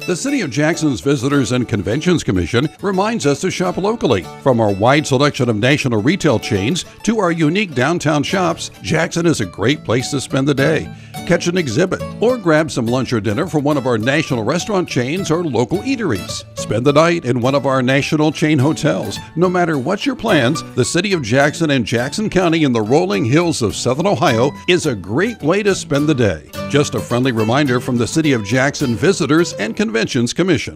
The City of Jackson's Visitors and Conventions Commission reminds us to shop locally. From our wide selection of national retail chains to our unique downtown shops, Jackson is a great place to spend the day. Catch an exhibit or grab some lunch or dinner from one of our national restaurant chains or local eateries. Spend the night in one of our national chain hotels. No matter what your plans, the City of Jackson and Jackson County in the rolling hills of Southern Ohio is a great way to spend the day. Just a friendly reminder from the City of Jackson Visitors and Conventions Commission.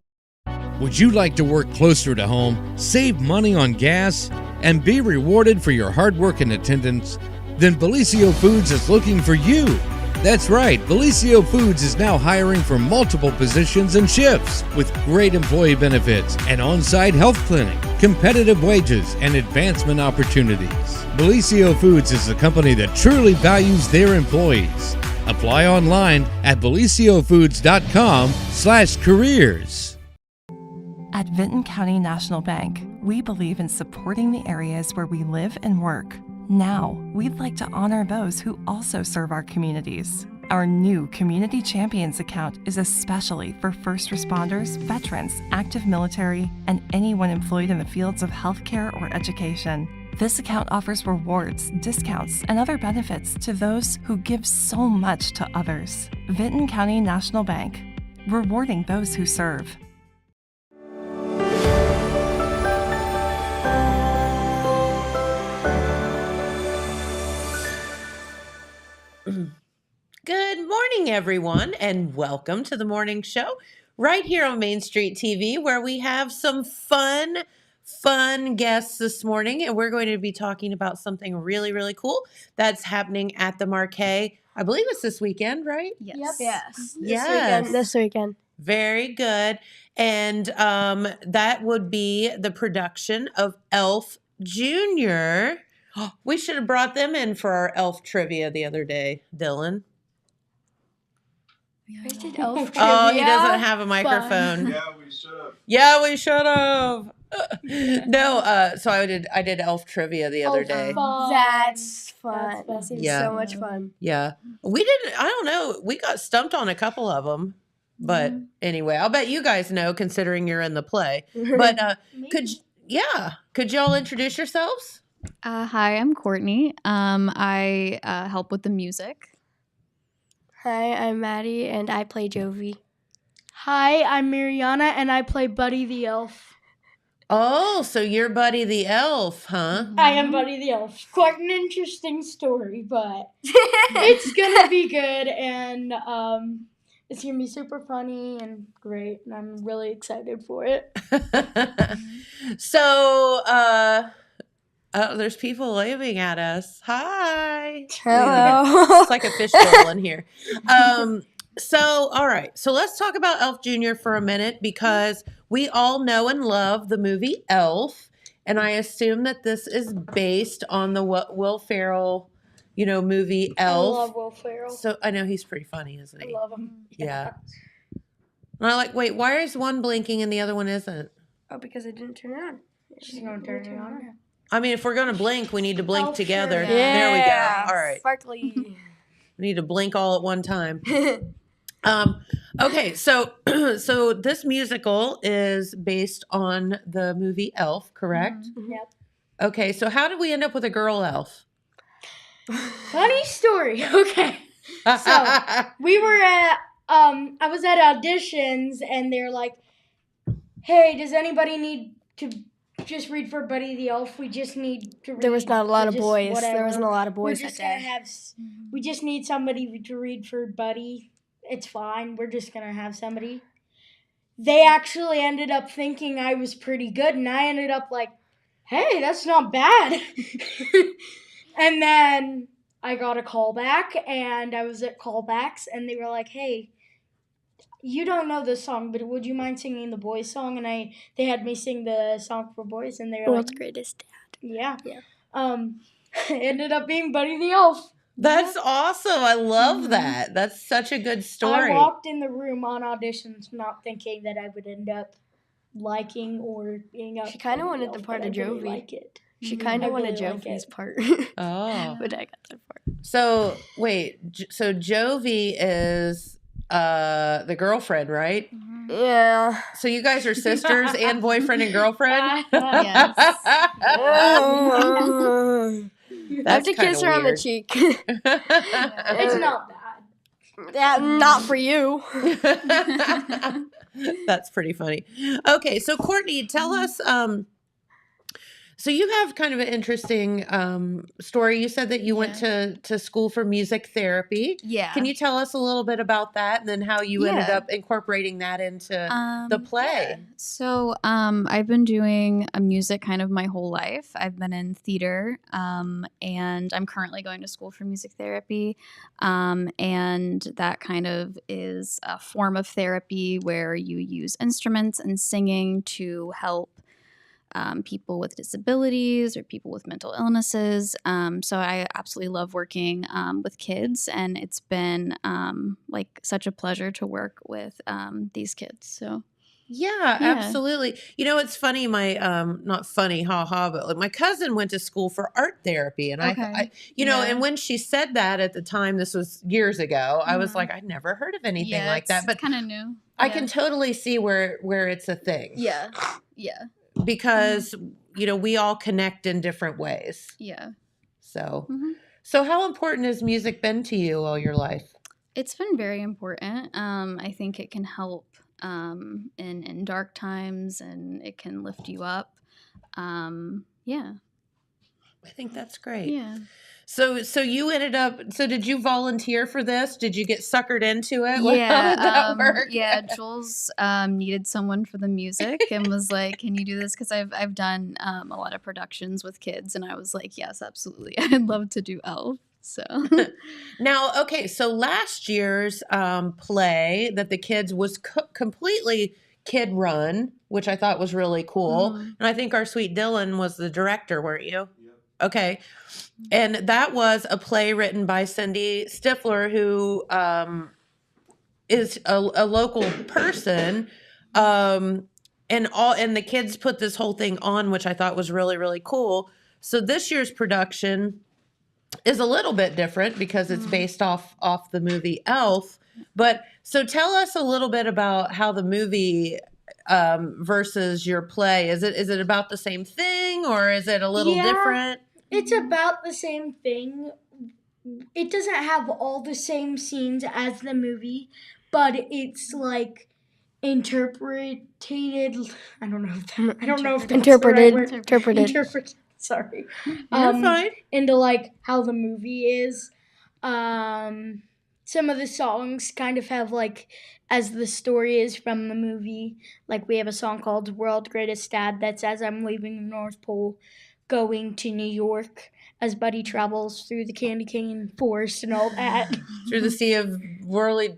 Would you like to work closer to home, save money on gas, and be rewarded for your hard work and attendance? Then Bellisio Foods is looking for you. That's right, Bellisio Foods is now hiring for multiple positions and shifts with great employee benefits, an on-site health clinic, competitive wages, and advancement opportunities. Bellisio Foods is a company that truly values their employees. Apply online at belisiofoods.com/careers. At Vinton County National Bank, we believe in supporting the areas where we live and work. Now, we'd like to honor those who also serve our communities. Our new Community Champions account is especially for first responders, veterans, active military, and anyone employed in the fields of healthcare or education. This account offers rewards, discounts, and other benefits to those who give so much to others. Vinton County National Bank, rewarding those who serve. Good morning, everyone, and welcome to the morning show right here on Main Street TV, where we have some fun guests this morning, and we're going to be talking about something really, really cool that's happening at the Marquee. I believe it's this weekend, right? Yes. Yep. Yes. This weekend. Very good. And that would be the production of Elf Jr. We should have brought them in for our Elf trivia the other day, Dylan. Elf Oh, he doesn't have a microphone. Yeah, we should have. No, so I did Elf trivia the other day. That's fun. That seems Yeah. so much fun. Yeah. We didn't, I don't know. We got stumped on a couple of them. But anyway, I'll bet you guys know considering you're in the play. But could y'all introduce yourselves? Hi, I'm Courtney. I help with the music. Hi, I'm Maddie, and I play Jovi. Hi, I'm Mariana, and I play Buddy the Elf. Oh, so you're Buddy the Elf, huh? I am Buddy the Elf. Quite an interesting story, but it's gonna be good, and it's gonna be super funny and great, and I'm really excited for it. So, there's people waving at us. Hi. Hello. It's like a fishbowl in here. So, all right. So let's talk about Elf Jr. for a minute because we all know and love the movie Elf. And I assume that this is based on the Will Ferrell, movie Elf. I love Will Ferrell. So I know he's pretty funny, isn't he? I love him. Yeah. And I'm like, wait, why is one blinking and the other one isn't? Oh, because I didn't turn it on. She's gonna turn it on. I mean, if we're going to blink, we need to blink Oh, together. sure. There we go. All right. Sparkly. We need to blink all at one time. Okay, so this musical is based on the movie Elf, correct? Mm-hmm. Yep. Okay, so how did we end up with a girl elf? Funny story. Okay. So we were at I was at auditions and they're like, "Hey, does anybody need to just read for Buddy the Elf? We just need to read." There was not a lot of just boys. whatever. There wasn't a lot of We're boys just that gonna day. have. We just need somebody to read for Buddy. It's fine. We're just gonna have somebody. They actually ended up thinking I was pretty good, and I ended up like, "Hey, that's not bad." And then I got a call back, and I was at callbacks, and they were like, "Hey, you don't know this song, but would you mind singing the boys' song?" And they had me sing the song for boys, and they were World's like, greatest dad. "Yeah." Yeah. It ended up being Buddy the Elf. That's awesome. I love that. That's such a good story. I walked in the room on auditions not thinking that I would end up liking or being up. She kinda Buddy wanted Elf, the part but of I really Jovi. like it. She kind I of wanted really like Jovi's it. part. Oh. But I got that part. So, wait. So Jovi is the girlfriend, right? Mm-hmm. Yeah. So you guys are sisters and boyfriend and girlfriend? Yes. I have to kiss her on the cheek. It's not bad. Yeah, not for you. That's pretty funny. Okay, so Courtney, tell us. So you have kind of an interesting story. You said that you went to school for music therapy. Yeah. Can you tell us a little bit about that, and then how you ended Yeah. up incorporating that into the play? Yeah. So I've been doing music kind of my whole life. I've been in theater, and I'm currently going to school for music therapy. And that kind of is a form of therapy where you use instruments and singing to help people with disabilities or people with mental illnesses. So I absolutely love working with kids, and it's been like such a pleasure to work with these kids. So Yeah, absolutely. You know, it's funny. My not funny, haha, but like my cousin went to school for art therapy, and I you know, and when she said that at the time, this was years ago, I was like, I'd never heard of anything like that. But kind of new. I can totally see where it's a thing. Yeah. Because you know, we all connect in different ways. Yeah. So so how important has music been to you all your life? It's been very important. I think it can help in dark times, and it can lift you up. Yeah. I think that's great. Yeah. So you ended up. So did you volunteer for this? Did you get suckered into it? Yeah. How did that work? Yeah. Jules needed someone for the music and was like, "Can you do this?" Because I've done a lot of productions with kids, and I was like, "Yes, absolutely. I'd love to do Elf." So now, okay. So last year's play that the kids was completely kid run, which I thought was really cool. And I think our sweet Dylan was the director, weren't you? Okay. And that was a play written by Cindy Stifler, who is a local person. And the kids put this whole thing on, which I thought was really, really cool. So this year's production is a little bit different because it's based off the movie Elf. But so tell us a little bit about how the movie versus your play. Is it about the same thing, or is it a little different? It's about the same thing. It doesn't have all the same scenes as the movie, but it's like interpreted. I don't know if that's the right word. Interpreted. Sorry. You're fine. Into like how the movie is. Some of the songs kind of have like, as the story is from the movie, like we have a song called World Greatest Dad that says I'm leaving the North Pole, going to New York, as Buddy travels through the candy cane forest and all that. Through the sea of twirly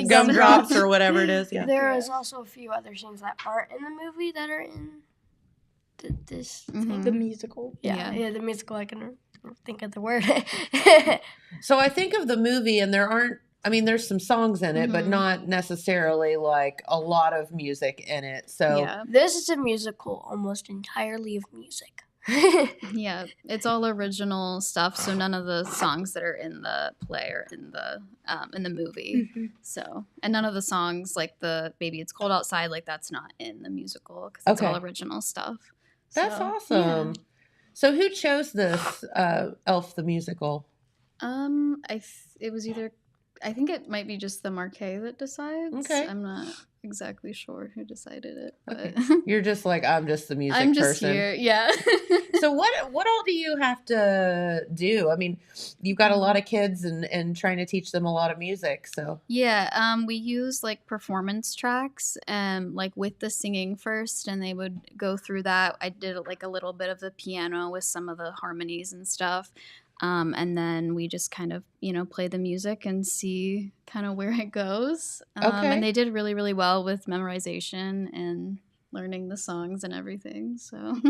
gumdrops or whatever it is. Yeah. There is also a few other scenes that aren't in the movie that are in this thing. The musical. Yeah, the musical. I can think of the word. So I think of the movie, and there's some songs in it, but not necessarily like a lot of music in it. So this is a musical almost entirely of music. Yeah, it's all original stuff. So none of the songs that are in the play are in the movie. So, and none of the songs like the "Baby It's Cold Outside," like that's not in the musical because it's all original stuff. That's awesome. Yeah. So who chose this Elf the musical? It was either. I think it might be just the Marquee that decides. Okay. I'm not exactly sure who decided it. But okay. You're just like, I'm just the music I'm just person. here, yeah. So what all do you have to do? I mean, you've got a lot of kids and trying to teach them a lot of music, so. Yeah, we use like performance tracks like with the singing first, and they would go through that. I did like a little bit of the piano with some of the harmonies and stuff. And then we just kind of, play the music and see kind of where it goes. And they did really, really well with memorization and learning the songs and everything. So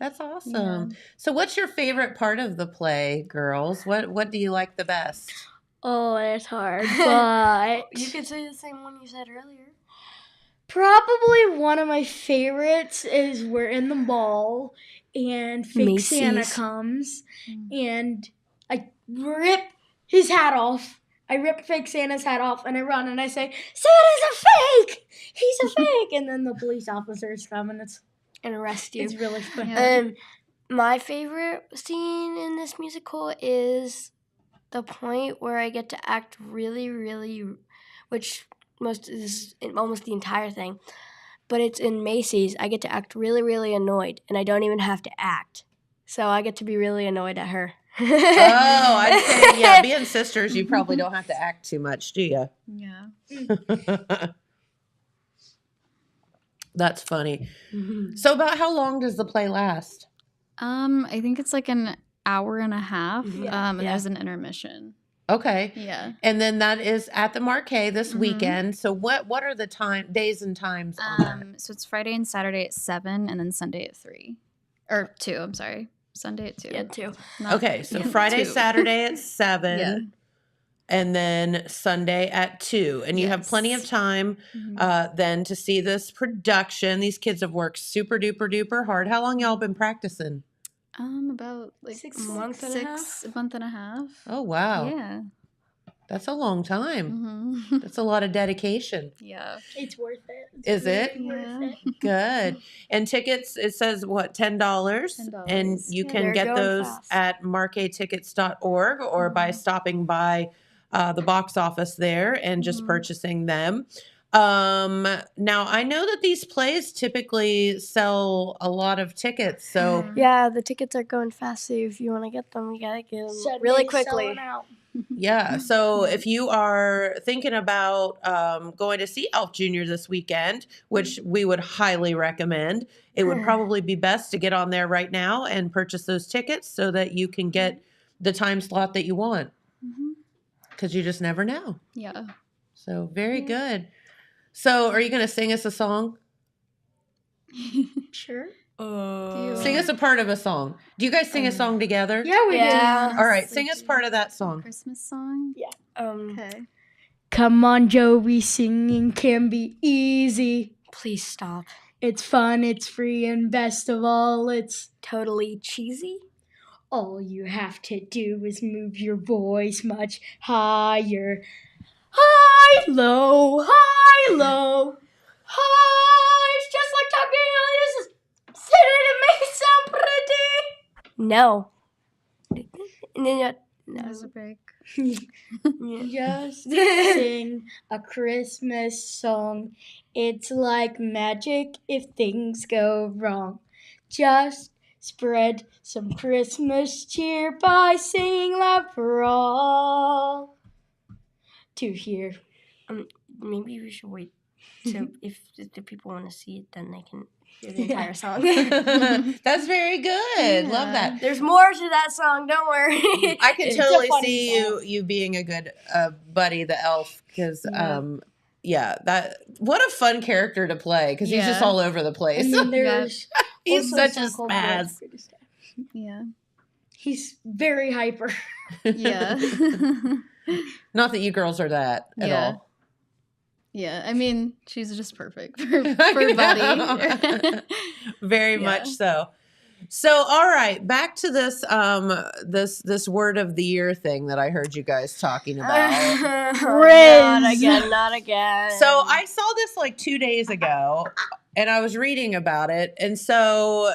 that's awesome. Yeah. So what's your favorite part of the play, girls? What do you like the best? Oh, it's hard, but you could say the same one you said earlier. Probably one of my favorites is we're in the mall and fake Macy's. Santa comes and I rip his hat off I rip fake Santa's hat off and I run and I say, Santa's a fake! He's a fake! And then the police officers come and And arrest you. it's really funny. Yeah. My favorite scene in this musical is the point where I get to act really, really, which most is almost the entire thing, but it's in Macy's. I get to act really, really annoyed, and I don't even have to act. So I get to be really annoyed at her. Oh, I'd say, yeah, being sisters, you probably don't have to act too much, do you? Yeah. That's funny. So about how long does the play last? I think it's like an hour and a half. And Yeah. there's an intermission. Okay. Yeah. And then that is at the Marquee this Mhm. weekend. So what are the days and times on that? So it's Friday and Saturday at 7 and then Sunday at 3. Or 2, I'm sorry. Sunday at 2. Yeah, too. Not- Okay, so yeah, Friday, 2. Saturday at 7, Yeah. and then Sunday at 2. And you have plenty of Yes. time Mhm. then to see this production. These kids have worked super duper duper hard. How long y'all been practicing? About like 6 months and a half. a month and a half. Oh, wow. Yeah. That's a long time. hmm That's a lot of dedication. Yeah. It's worth it. It's Is it? really Yeah. worth it. Good. And tickets, it says what, $10? And $10. you Yeah, can they're get going those fast. at marquetickets.org or by stopping by the box office there and just Mhm. purchasing them. Now I know that these plays typically sell a lot of tickets, so Yeah, the tickets are going fast, so if you want to get them, you gotta get them really Sunday's quickly. selling out. yeah. So if you are thinking about going to see Elf Jr. this weekend, which we would highly recommend, it would probably be best to get on there right now and purchase those tickets so that you can get the time slot that you want, Mhm. because you just never know. Yeah. So very good. So are you going to sing us a song? Sure. Sing us a part of a song. Do you guys sing a song together? Yeah, we Yeah. All right, sing us part of that song. Christmas song. Okay. do. Come on, Joey, singing can be easy. Please stop. It's fun, it's free, and best of all, it's Totally cheesy. all you have to do is move your voice much higher. High, low, high, low. High, it's just like talking like this. Singing it makes sound pretty. No. No. There's a break. Just sing a Christmas song. It's like magic if things go wrong. Just spread some Christmas cheer by singing loud for all to hear. Maybe we should wait. So if the people want to see it, then they can hear the entire song. That's very good. Love that. There's more to that song. Don't worry. I can It's a totally funny see song. you being a good buddy, the elf, because that what a fun character to play because he's just Yeah. all over the place. And then there's He's also such a song called spaz. Blood Staff. Yeah. He's very hyper. Yeah. Not that you girls are that at Yeah. all. Yeah. I mean, she's just perfect for Buddy. Very Yeah. much so. So, all right, back to this this word of the year thing that I heard you guys talking about. Not again. Not again. So I saw this like 2 days ago, and I was reading about it. And so,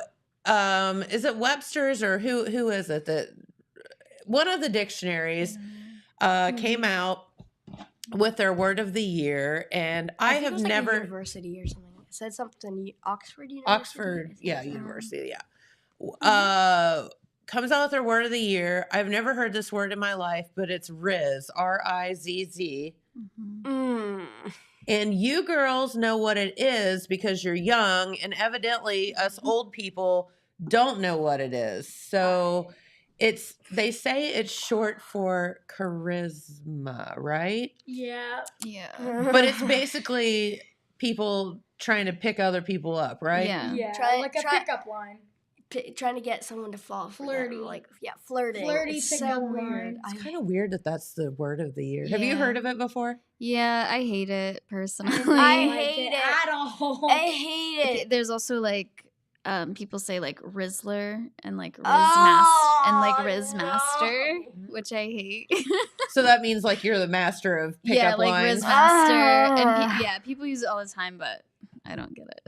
is it Webster's or who is it that one of the dictionaries came out with their word of the year, and I think it have was like a never university or something. It said something Oxford University. Oxford, yeah, university, yeah. Comes out with their word of the year. I've never heard this word in my life, but it's Rizz, R-I-Z-Z. Mm. And you girls know what it is because you're young, and evidently us old people don't know what it is. So they say it's short for charisma, right? Yeah. Yeah. But it's basically people trying to pick other people up, right? Yeah. Yeah. Try- like a try- pickup line. Trying to get someone to fall for them, Flirty. like flirting. Flirty It's pickup so line. weird. It's kind of weird that that's the word of the year. Have you Yeah. heard of it before? Yeah, I hate it personally. I Like hate it. at all. I hate it. There's also like people say like Rizzler and like Riz no. Master, which I hate. So that means like you're the master of pickup yeah, like lines. Riz Master, and yeah, people use it all the time, but I don't get it.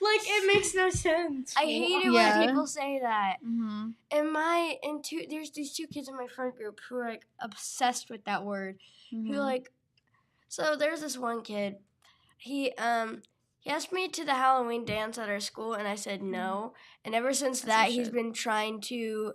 Like, it makes no sense. I hate it Yeah. when people say that. Mhm. There's these 2 kids in my friend group who are like obsessed with that word. Who like, so there's this one kid. He asked me to the Halloween dance at our school, and I said no. And ever since that, he's been trying to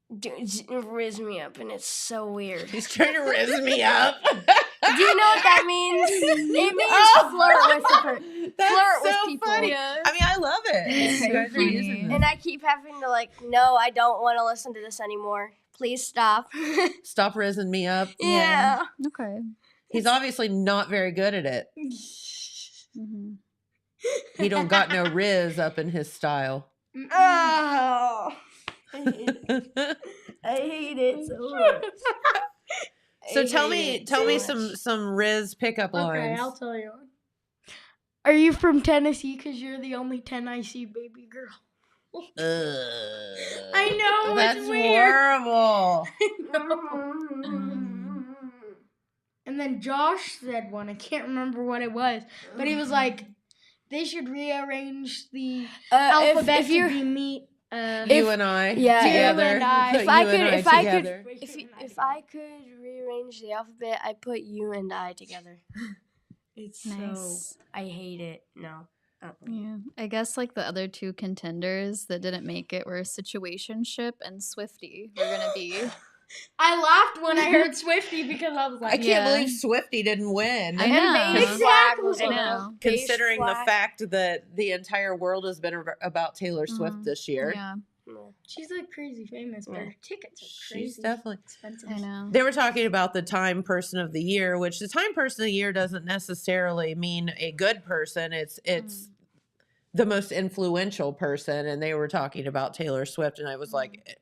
riz me up, and it's so weird. He's trying to riz me up. Do you know what that means? It means flirt with the person. That's Flirt with so people. funny. Yeah. I mean, I love it. It's You so guys are funny. using this. And I keep having to like, no, I don't want to listen to this anymore. Please stop. Stop rizzing me up. Yeah. Okay. He's obviously not very good at it. Mm-hmm. He don't got no riz up in his style. Oh. I hate it so much. So tell me some riz pickup Okay, lines. I'll tell you one. Are you from Tennessee? Because you're the only 10 I see, baby girl. I know, That's it's weird. horrible. And then Josh said one. I can't remember what it was. But he was like, they should rearrange the alphabet if you're to be meat. You and I yeah, together. you and I. Put If I you and could- if I could- together. if I could rearrange the alphabet, I'd put you and I together. It's Nice. so I hate it. No. Yeah, I guess like the other 2 contenders that didn't make it were Situationship and Swifty. We're gonna be. I laughed when I heard Swifty because I was I like, can't Yeah. believe Swifty didn't win. I know. Beige flag was I on know. it. Beige Considering the flag. fact that the entire world has been about Taylor Swift Mhm. this year. Yeah, she's like crazy famous, but her tickets are crazy. She's definitely. expensive. I know. They were talking about the Time Person of the Year, which the Time Person of the Year doesn't necessarily mean a good person. It's the most influential person, and they were talking about Taylor Swift, and I was like,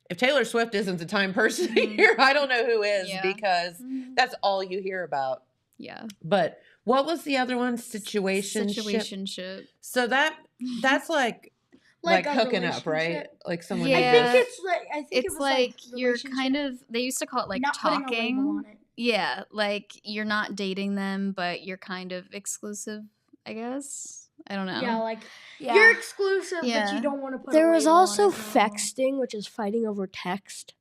if Taylor Swift isn't the Time Person of the Year, I don't know who is, Yeah. because Mhm. that's all you hear about. Yeah. But what was the other one? Situationship. Situationship. So that's like Like a hooking up, right? relationship. Like someone. Yeah. I think it's like it It's was like you're relationship, kind of. They used to call it like not putting a label talking. on it. Yeah, like you're not dating them, but you're kind of exclusive. I guess. I don't know. Yeah, like Yeah. you're exclusive, but Yeah. you don't want to put. There a was label on also it. fexting, which is fighting over text.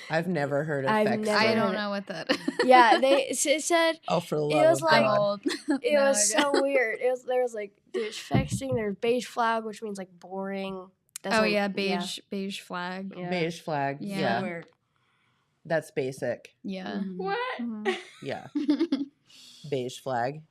I've never heard of I've Fexing. never I heard don't it. know what that. Yeah, it said Oh, for the It love was of like- God. old. it No was idea. so weird. There was like there's fexting, there's beige flag, which means like boring. Oh Doesn't- yeah, beige flag. Yeah. Beige flag. Yeah. Yeah. Weird. That's basic. Yeah. What? Mhm. Yeah. Beige flag.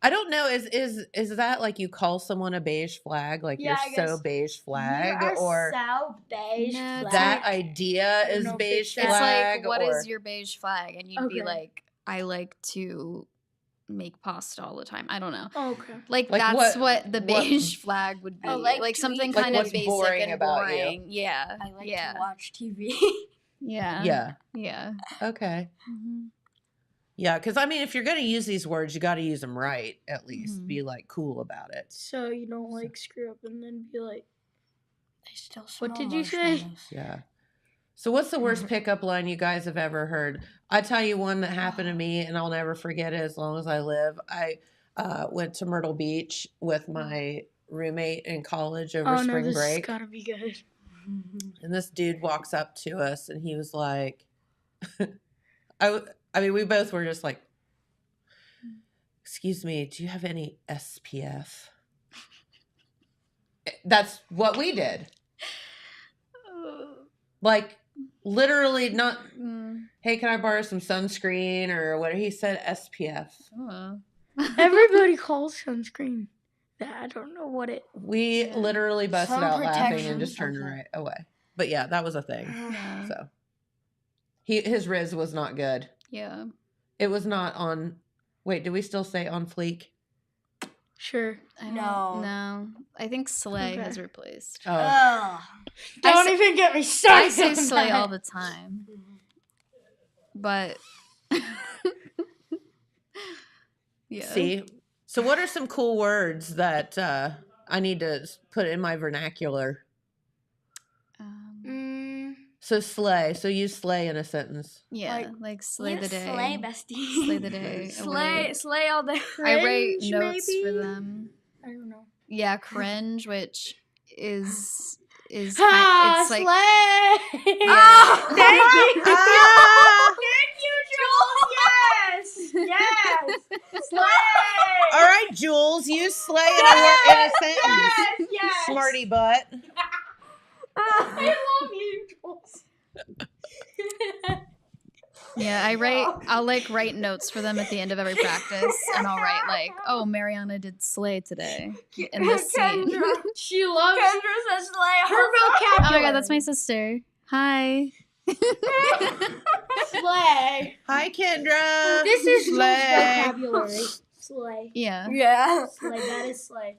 I don't know. Is that like you call someone a beige flag? Like Yeah, I you're so guess. beige flag, You are or so beige. No, flag. that idea don't is know if beige it's It's flag? like, what or is your beige flag? And you'd be Okay. like, I like to make pasta all the time. I don't know. Okay. Like, Like that's what- what the what- beige flag would be. I like Like to something eat- Like kind of what's basic boring and about you. boring. Yeah. I like yeah. to watch TV. Yeah. yeah. Yeah. Okay. Mhm. Yeah, because I mean, if you're gonna use these words, you got to use them right. At least Mhm. be like cool about it. So you don't like screw up and then be like, I still What smell did you say? marshmallows. Yeah. So what's the worst pickup line you guys have ever heard? I tell you one that happened to me, and I'll never forget it as long as I live. I went to Myrtle Beach with my roommate in college over oh no, spring this has break, gotta be good. and this dude walks up to us, and he was like, I mean, we both were just like, "Excuse me, do you have any SPF?" That's what we did. Like, literally not, Mm. hey, can I borrow some sunscreen or what? He said SPF. Oh. Everybody calls sunscreen that. I don't know what it. We Yeah. literally busted Sun out laughing protection, and just turned something. right away. But yeah, that was a thing. Yeah. So his Riz was not good. Yeah. It was not on. Wait, do we still say on fleek? Sure. I don't No. know. I think Slay Okay. has replaced. Oh, Ugh. Don't say- even get me started. I say on Slay that. all the time. But yeah. see, So what are some cool words that I need to put in my vernacular? So slay. So use slay in a sentence. Yeah, like slay the day. Slay, bestie. Slay the day. Slay all day. I write Cringe, notes maybe? for them. I don't know. Yeah, cringe, which is it's Ah, like slay! Ah, Thank you! Ah! Thank you, Jules! Yes! Slay! All right, Jules, use slay in a sentence. Yes! Smarty butt. I love you, Jules. yeah, I'll like write notes for them at the end of every practice, and I'll write like, oh, Mariana did slay today in this scene. She loves Kendra says slay. her vocabulary. Oh my god, that's my sister. Hi. Slay. Hi, Kendra. This is Jules' slay. vocabulary. Slay. Yeah. Yeah. Slay. That is slay.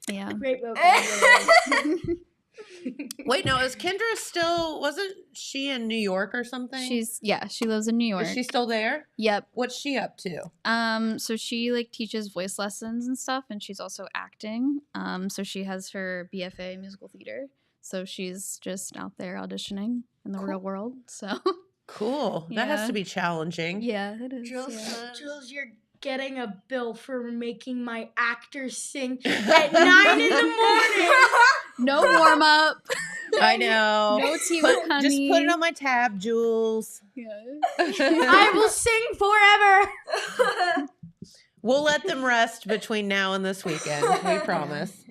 Yeah. Great vocabulary. Wait, no, is Kendra still? Wasn't she in New York or something? She lives in New York. Is she still there? Yep. What's she up to? So she like teaches voice lessons and stuff, and she's also acting. So she has her BFA in musical theater. So she's just out there auditioning in the real world. So Cool. That has Yeah. to be challenging. yeah, it is. Jules yeah. says- Jules, you're getting a bill for making my actors sing at 9 in the morning. No warm up. I know. No teamwork, honey. Just put it on my tab, Jules. I will sing forever. We'll let them rest between now and this weekend. We promise.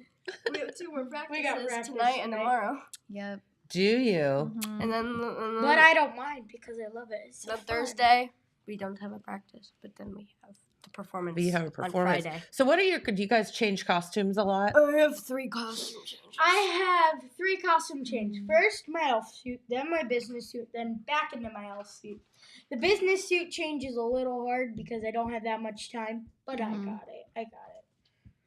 We have 2 more practices We got practice tonight and tonight. tomorrow. Yep. Do you? Mhm. And then But I don't mind because I love it. It's so on fun. Thursday, we don't have a practice, but then we have the performance. But you have a performance. On Friday. So what are do you guys change costumes a lot? I have 3 costume changes. I have 3 costume changes. First, my elf suit, then my business suit, then back into my elf suit. The business suit change is a little hard because I don't have that much time, but I got it. I got it.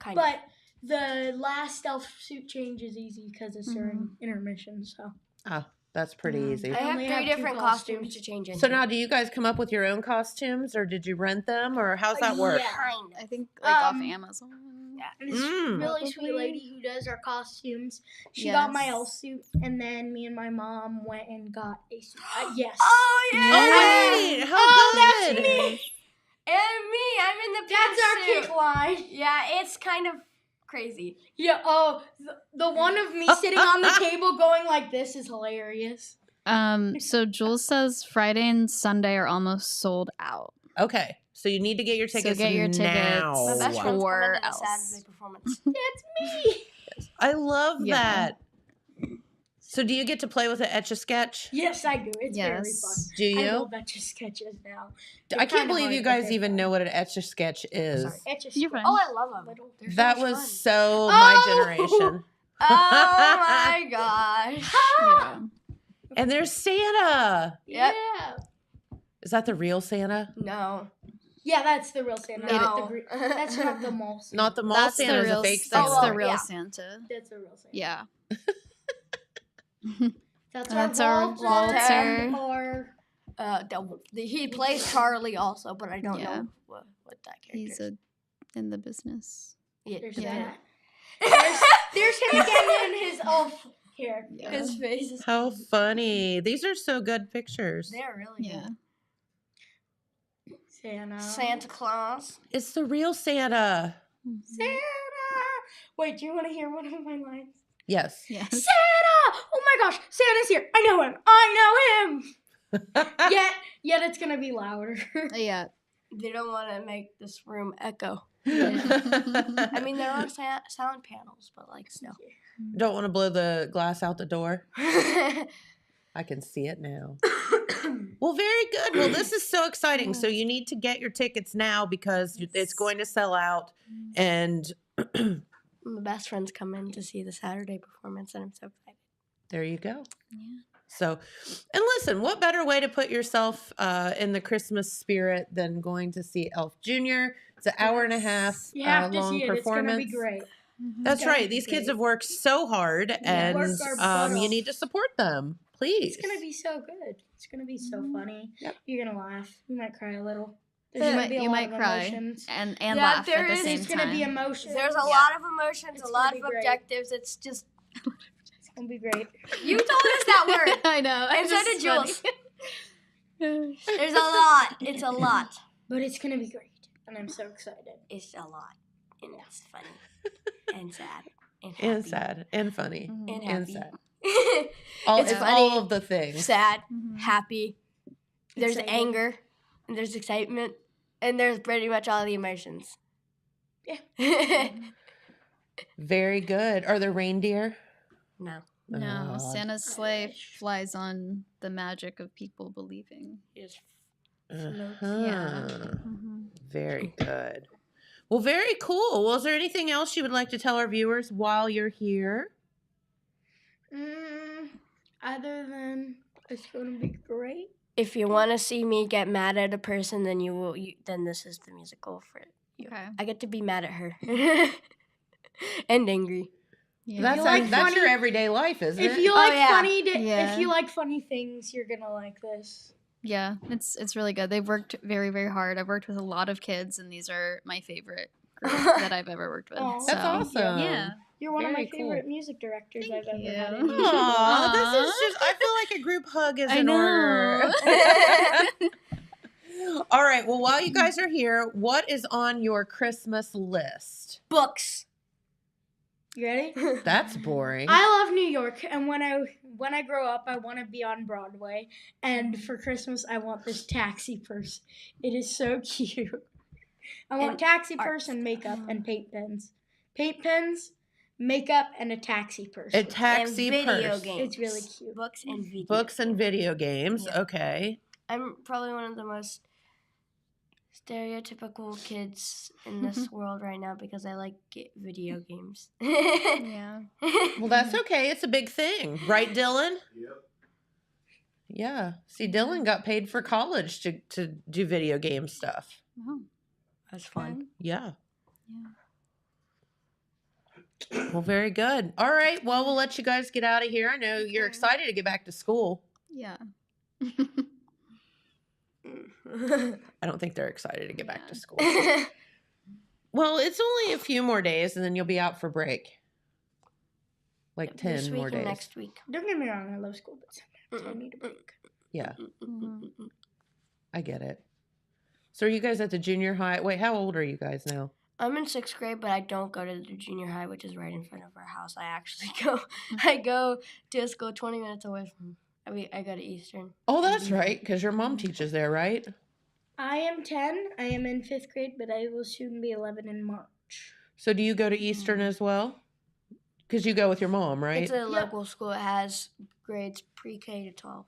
Kind But the last elf suit change is easy because it's during intermission. So Oh, that's pretty easy. of. I have only 3 have 2 different costumes. costumes to change into. So now, do you guys come up with your own costumes, or did you rent them, or how's that work? yeah. Kind I think like off Um, Amazon. And this Mm. really sweet Probably. lady who does our costumes, she got my Yes. elf suit, and then me and my mom went and got a suit. Yes. Oh yeah! Oh wait, how Oh, good! that's me. And me, I'm in the pink That's our suit. kick line. Yeah, it's kind of crazy. Yeah. Oh, the one of me sitting on the table going like this is hilarious. So Jules says Friday and Sunday are almost sold out. Okay, so you need to get your So tickets get your tickets. now. My best friend's Or coming to the else. Saturday performance. That's me. I love Yeah. that. So do you get to play with an Etch-a-Sketch? Yes, I do. It's very fun. Yes. Do I you? love Etch a Sketches now. I can't kinda believe hard, you but guys they're even fun. know what an Etch-a-Sketch is. Sorry. Etch a You're Sketch. fine. Oh, I love them. They're so That much was fun. so Oh! my generation. Oh my gosh. Yeah. And there's Santa. Yep. Yeah. Is that the real Santa? No. Yeah, that's the real Santa. No. Not the that's not the mall Santa. Not the mall That's Santa, the is real. a fake That's Santa. the real Yeah. Santa. That's the real Santa. Yeah. That's our Walter. Walter. Or He plays Charlie also, but I don't Yeah. know what that character He's is. in the business. there's Yeah. that. There's him again in his elf character. Yeah. His face is How funny. These are so good pictures. They're really Yeah. Santa. good. Santa Claus. It's the real Santa. Santa. Wait, do you want to hear one of my lines? Yes. Yes. Santa! Oh my gosh, Santa's here. I know him. I know him. Yet it's gonna be louder. Yeah. They don't want to make this room echo. Yeah. I mean, there are sound panels, but like still. Don't want to blow the glass out the door. I can see it now. Well, very good. Well, this is so exciting. So you need to get your tickets now because it's going to sell out. And My best friends come in to see the Saturday performance, and I'm so excited. there you go. Yeah. So, and listen, what better way to put yourself in the Christmas spirit than going to see Elf Jr.? It's an hour and a half You have to long see it. It's gonna performance. be great. That's It's gonna right. be These kids great. have worked so hard, and worked our butt you off. need to support them, please. It's gonna be so good. It's gonna be so funny. Yep. You're gonna laugh. You might cry a little. There's gonna be a you lot might of cry emotions. and Yeah, laugh there at the is- same It's time. gonna be emotions. There's a lot of emotions, It's a lot gonna of be great. objectives. It's just It's gonna be great. you told us that word. I know. And so it's did just Jules. There's a lot. It's a lot. But it's gonna be great. And I'm so excited. It's a lot. And it's funny. And sad. And happy. And sad and funny Mhm. And and happy. sad. It's It's funny. all of the things. Sad. Mhm. Happy. There's Excited. anger. And there's excitement. And there's pretty much all the emotions. Yeah. Very good. Are there reindeer? No. No, Oh. Santa's sleigh flies on the magic of people believing. It's Uh-huh. Mhm. Very good. Well, very cool. Well, is there anything else you would like to tell our viewers while you're here? Other than it's gonna be great. if you want to see me get mad at a person, then then this is the musical for you. Okay. I get to be mad at her and angry. Yeah. That's like that's your funny- everyday life, isn't If it? you like yeah. funny, Yeah. if you like funny things, you're gonna like this. Yeah, it's really good. They've worked very, very hard. I've worked with a lot of kids, and these are my favorite group that I've ever worked with. Aw. so, That's awesome. Yeah. You're one of my Very cool. favorite music directors Thank I've ever you. had. Aw, this is Aw. just, I feel like a group hug is I in know. order. All right. Well, while you guys are here, what is on your Christmas list? Books. You ready? That's boring. I love New York, and when I grow up, I want to be on Broadway. And for Christmas, I want this taxi purse. It is so cute. I want And taxi art. purse and makeup and paint pens, makeup, and a taxi purse. A taxi and video purse. games. It's really cute. Books and video. Books and video games. Yeah. Okay. I'm probably one of the most stereotypical kids in this world right now because I like video games. Yeah. Well, that's okay. It's a big thing. Right, Dylan? Yep. Yeah. See, Dylan got paid for college to do video game stuff. Oh, That's fun. Yeah. yeah. Well, very good. All right. Well, we'll let you guys get out of here. I know you're Okay. excited to get back to school. Yeah. I don't think they're excited to get back to Yeah. school. Well, it's only a few more days and then you'll be out for break. Like 10 this week more and days. next week. Don't get me wrong, I love school, but sometimes I need a break. Yeah, Mhm. I get it. So are you guys at the junior high? Wait, how old are you guys now? I'm in 6th grade, but I don't go to the junior high, which is right in front of our house. I actually I go to a school 20 minutes away from. I go to Eastern. Oh, that's right, because your mom teaches there, right? I am 10. I am in 5th grade, but I will soon be 11 in March. So do you go to Eastern as well? Because you go with your mom, right? It's a local school. It has grades pre-K to 12.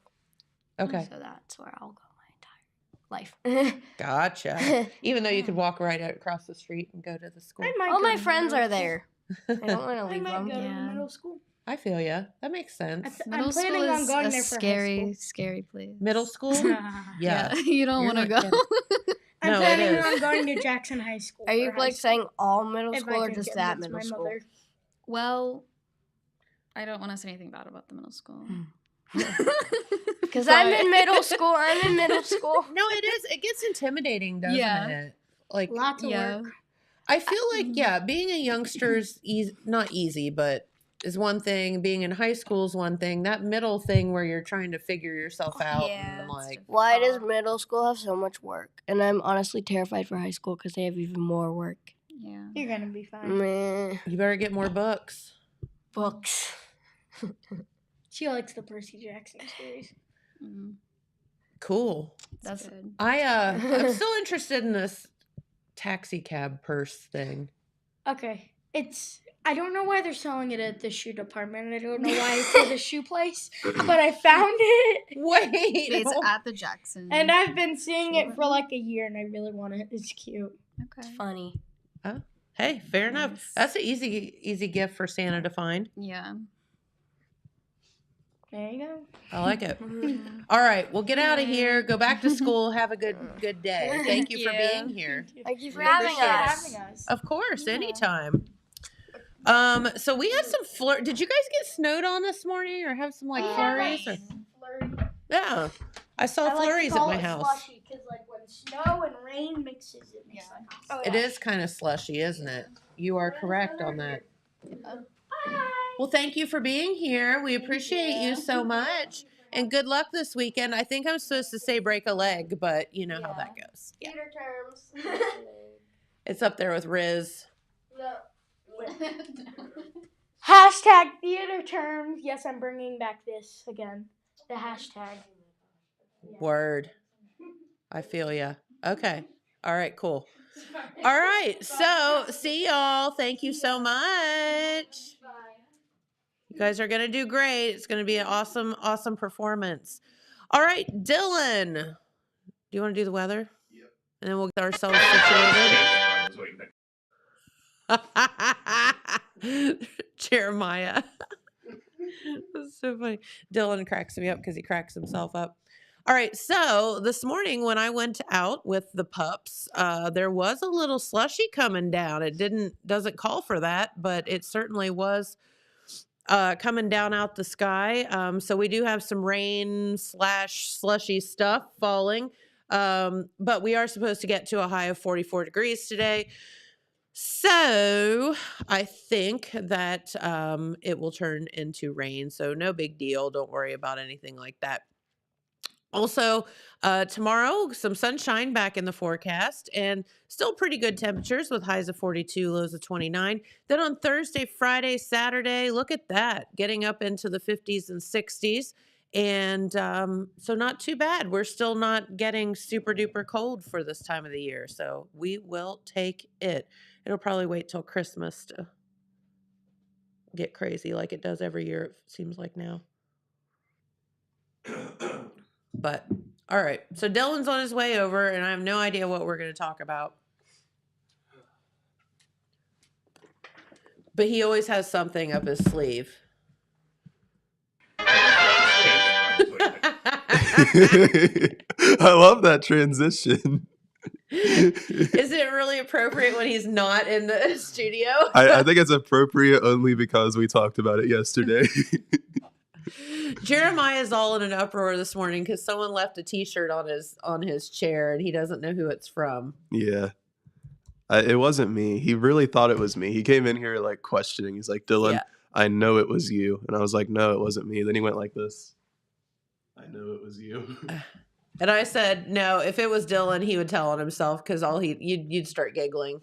Okay, So that's where I'll go my entire life. gotcha. Even though you could walk right out across the street and go to the school. I might All go my to friends middle are school. there. I don't want to I leave might them. go to Yeah. middle school. I feel ya. That makes sense. I'm Middle planning school on is going a there for high scary, school. scary place. Middle school? Yeah. You don't You're want to not go. I'm No, it planning is. on going to Jackson High School. Are you for high like school, saying all middle if I school or can just get that with middle my school? mother. Well, I don't want to say anything bad about the middle school. Because I'm in middle school. I'm in middle school. No, it is. It gets intimidating, doesn't Yeah. it? Like, Lots of Yeah. work. I feel like, yeah, being a youngster is not easy, but is one thing. Being in high school is one thing. That middle thing where you're trying to figure yourself out Yeah, and it's like, Why does middle school have so much work? And I'm honestly terrified for high school because they have even more work. Yeah. You're gonna be fine. Meh. you better get more books. Books. She likes the Percy Jackson series. Mm, Cool. that's good. I'm still interested in this taxi cab purse thing. Okay, I don't know why they're selling it at the shoe department. I don't know why it's at a shoe place, but I found it, Wait. It's hold- at the Jackson. and I've been seeing it for like a year, and I really want it. It's cute. okay. It's funny. Hey, fair enough. Nice. That's an easy gift for Santa to find. Yeah. There you go. I like it. All right, well, get out of here. Go back to school. Have a good day. Thank you for you. being here. Thank you for We having appreciate it. us. Having us. Of course, Yeah. anytime. So we had some Did you guys get snowed on this morning, or have some like flurries? Or... Yeah, I saw flurries at my house. Because like when when snow and rain mixes, it makes It is kind of slushy, isn't it? You are correct on that. Well, thank you for being here. We appreciate you so much. And good luck this weekend. I think I'm supposed to say break a leg, but you know how that goes. Yeah. Theater terms. It's up there with Riz. Hashtag theater terms. Yes, I'm bringing back this again. The hashtag. Word. I feel ya. Okay. All right, cool. All right. So, see y'all. Thank you so much. You guys are going to do great. It's going to be an awesome, awesome performance. All right, Dylan. Do you want to do the weather? Yep. And then we'll get ourselves situated. Jeremiah. That's so funny. Dylan cracks me up because he cracks himself up. All right, so this morning when I went out with the pups, there was a little slushy coming down. It doesn't call for that, but it certainly was coming down out the sky. So we do have some rain / slushy stuff falling, but we are supposed to get to a high of 44 degrees today. So I think that it will turn into rain. So no big deal. Don't worry about anything like that. Also, tomorrow, some sunshine back in the forecast and still pretty good temperatures with highs of 42, lows of 29. Then on Thursday, Friday, Saturday, look at that, getting up into the 50s and 60s. And so not too bad. We're still not getting super duper cold for this time of the year. So we will take it. It'll probably wait till Christmas to get crazy like it does every year, it seems like now. But, all right. So Dylan's on his way over, and I have no idea what we're going to talk about. But he always has something up his sleeve. I love that transition. Is it really appropriate when he's not in the studio? I think it's appropriate only because we talked about it yesterday. Jeremiah is all in an uproar this morning because someone left a T-shirt on his chair and he doesn't know who it's from. Yeah. It wasn't me. He really thought it was me. He came in here like questioning. He's like, Dylan, I know it was you. And I was like, no, it wasn't me. Then he went like this. I know it was you. And I said, no, if it was Dylan, he would tell on himself because you'd start giggling.